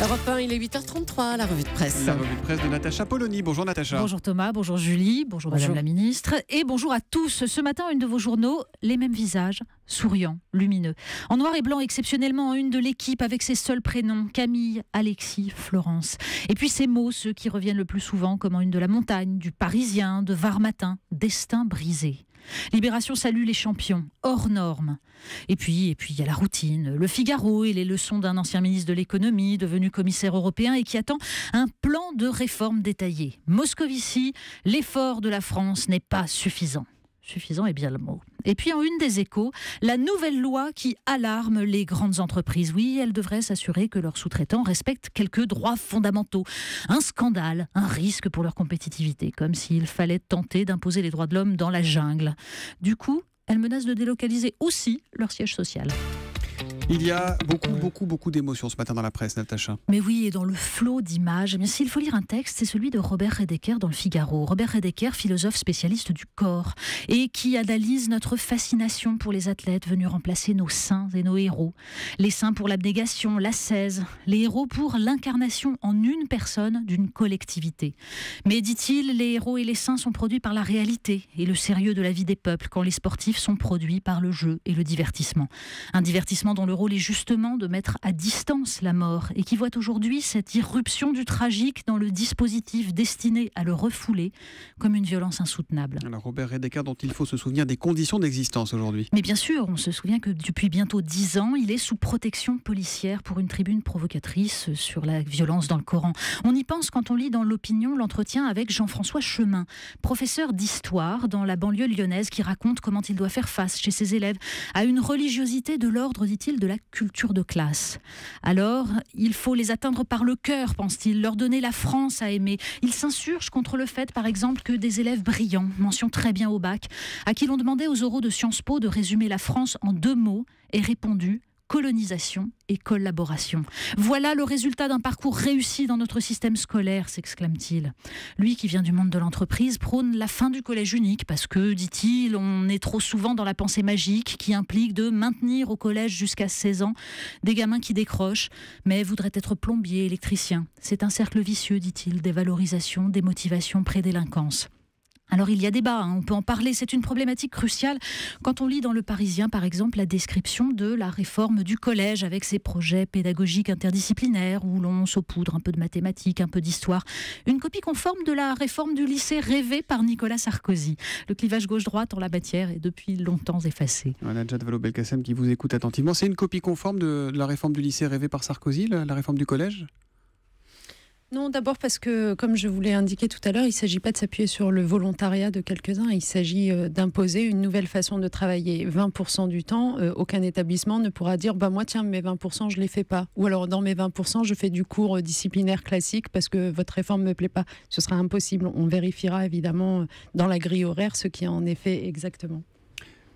Europe 1, il est 8h33, la revue de presse. La revue de presse de Natacha Polony. Bonjour Natacha. Bonjour Thomas, bonjour Julie, bonjour Madame la Ministre et bonjour à tous. Ce matin, une de vos journaux, les mêmes visages, souriants, lumineux. En noir et blanc, exceptionnellement en une de l'équipe avec ses seuls prénoms, Camille, Alexis, Florence. Et puis ces mots, ceux qui reviennent le plus souvent, comme en une de La Montagne, du Parisien, de Var Matin, destin brisé. Libération salue les champions, hors normes. Et puis il y a la routine, le Figaro et les leçons d'un ancien ministre de l'économie devenu commissaire européen et qui attend un plan de réforme détaillé. Moscovici, l'effort de la France n'est pas suffisant. Suffisant est bien le mot. Et puis en une des Échos, la nouvelle loi qui alarme les grandes entreprises. Oui, elles devraient s'assurer que leurs sous-traitants respectent quelques droits fondamentaux. Un scandale, un risque pour leur compétitivité, comme s'il fallait tenter d'imposer les droits de l'homme dans la jungle. Du coup, elles menacent de délocaliser aussi leur siège social. Il y a beaucoup d'émotions ce matin dans la presse, Natacha. Mais oui, et dans le flot d'images, s'il faut lire un texte, c'est celui de Robert Redeker dans le Figaro. Robert Redeker, philosophe spécialiste du corps, et qui analyse notre fascination pour les athlètes venus remplacer nos saints et nos héros. Les saints pour l'abnégation, l'ascèse, les héros pour l'incarnation en une personne d'une collectivité. Mais, dit-il, les héros et les saints sont produits par la réalité et le sérieux de la vie des peuples, quand les sportifs sont produits par le jeu et le divertissement. Un divertissement dont le rôle est justement de mettre à distance la mort et qui voit aujourd'hui cette irruption du tragique dans le dispositif destiné à le refouler comme une violence insoutenable. Alors Robert Redeker, dont il faut se souvenir des conditions d'existence aujourd'hui. Mais bien sûr, on se souvient que depuis bientôt 10 ans, il est sous protection policière pour une tribune provocatrice sur la violence dans le Coran. On y pense quand on lit dans l'Opinion l'entretien avec Jean-François Chemin, professeur d'histoire dans la banlieue lyonnaise, qui raconte comment il doit faire face chez ses élèves à une religiosité de l'ordre, dit-il, de la culture de classe. Alors, il faut les atteindre par le cœur, pense-t-il, leur donner la France à aimer. Il s'insurge contre le fait, par exemple, que des élèves brillants, mention très bien au bac, à qui l'on demandait aux oraux de Sciences Po de résumer la France en 2 mots, aient répondu colonisation et collaboration. Voilà le résultat d'un parcours réussi dans notre système scolaire, s'exclame-t-il. Lui qui vient du monde de l'entreprise prône la fin du collège unique parce que, dit-il, on est trop souvent dans la pensée magique qui implique de maintenir au collège jusqu'à 16 ans des gamins qui décrochent mais voudraient être plombiers, électriciens. C'est un cercle vicieux, dit-il, dévalorisation, démotivation, prédélinquance. Alors il y a débat, on peut en parler, c'est une problématique cruciale quand on lit dans Le Parisien par exemple la description de la réforme du collège avec ses projets pédagogiques interdisciplinaires où l'on saupoudre un peu de mathématiques, un peu d'histoire. Une copie conforme de la réforme du lycée rêvée par Nicolas Sarkozy. Le clivage gauche-droite en la matière est depuis longtemps effacé. Najat Vallaud-Belkacem qui vous écoute attentivement. C'est une copie conforme de la réforme du lycée rêvée par Sarkozy, la réforme du collège ? Non, d'abord parce que, comme je vous l'ai indiqué tout à l'heure, il ne s'agit pas de s'appuyer sur le volontariat de quelques-uns, il s'agit d'imposer une nouvelle façon de travailler. 20% du temps, aucun établissement ne pourra dire moi tiens, mes 20% je ne les fais pas. Ou alors dans mes 20%, je fais du cours disciplinaire classique parce que votre réforme ne me plaît pas. Ce sera impossible. On vérifiera évidemment dans la grille horaire ce qui en est fait exactement.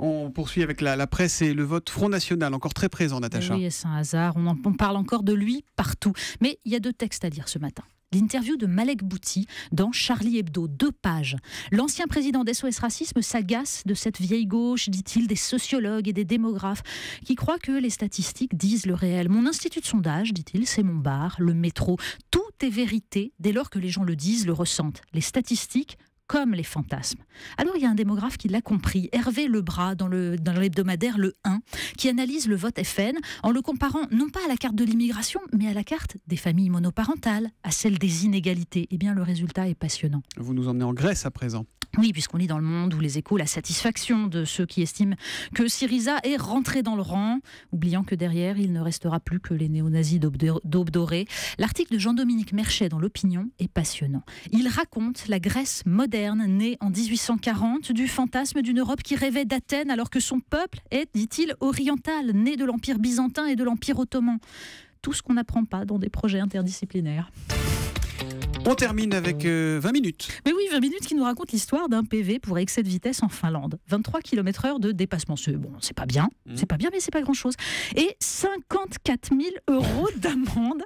On poursuit avec la presse et le vote Front National, encore très présent, Natacha. Oui, c'est un hasard, on parle encore de lui partout. Mais il y a 2 textes à dire ce matin. L'interview de Malek Bouti dans Charlie Hebdo, 2 pages. L'ancien président d'SOS Racisme s'agace de cette vieille gauche, dit-il, des sociologues et des démographes qui croient que les statistiques disent le réel. Mon institut de sondage, dit-il, c'est mon bar, le métro. Tout est vérité dès lors que les gens le disent, le ressentent. Les statistiques comme les fantasmes. Alors il y a un démographe qui l'a compris, Hervé Lebras, dans l'hebdomadaire Le 1, qui analyse le vote FN en le comparant non pas à la carte de l'immigration, mais à la carte des familles monoparentales, à celle des inégalités. Eh bien le résultat est passionnant. Vous nous emmenez en Grèce à présent. Oui, puisqu'on lit dans Le Monde ou Les Échos la satisfaction de ceux qui estiment que Syriza est rentré dans le rang, oubliant que derrière, il ne restera plus que les néo-nazis d'Aube dorée. L'article de Jean-Dominique Merchet dans l'Opinion est passionnant. Il raconte la Grèce moderne, née en 1840, du fantasme d'une Europe qui rêvait d'Athènes alors que son peuple est, dit-il, oriental, né de l'Empire byzantin et de l'Empire ottoman. Tout ce qu'on n'apprend pas dans des projets interdisciplinaires. On termine avec 20 minutes. Mais oui, 20 minutes qui nous raconte l'histoire d'un PV pour excès de vitesse en Finlande. 23 km/h de dépassement. C'est pas bien, mais c'est pas grand-chose. Et 54 000 € d'amende,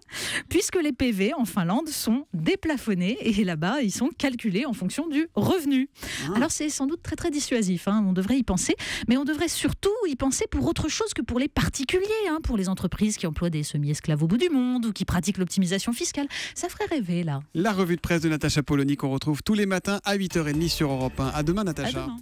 puisque les PV en Finlande sont déplafonnés et là-bas, ils sont calculés en fonction du revenu. Alors c'est sans doute très très dissuasif, hein, on devrait y penser, mais on devrait surtout y penser pour autre chose que pour les particuliers, hein, pour les entreprises qui emploient des semi-esclaves au bout du monde ou qui pratiquent l'optimisation fiscale. Ça ferait rêver là. La revue de presse de Natacha Polony qu'on retrouve tous les matins à 8h30 sur Europe 1. À demain Natacha. À demain.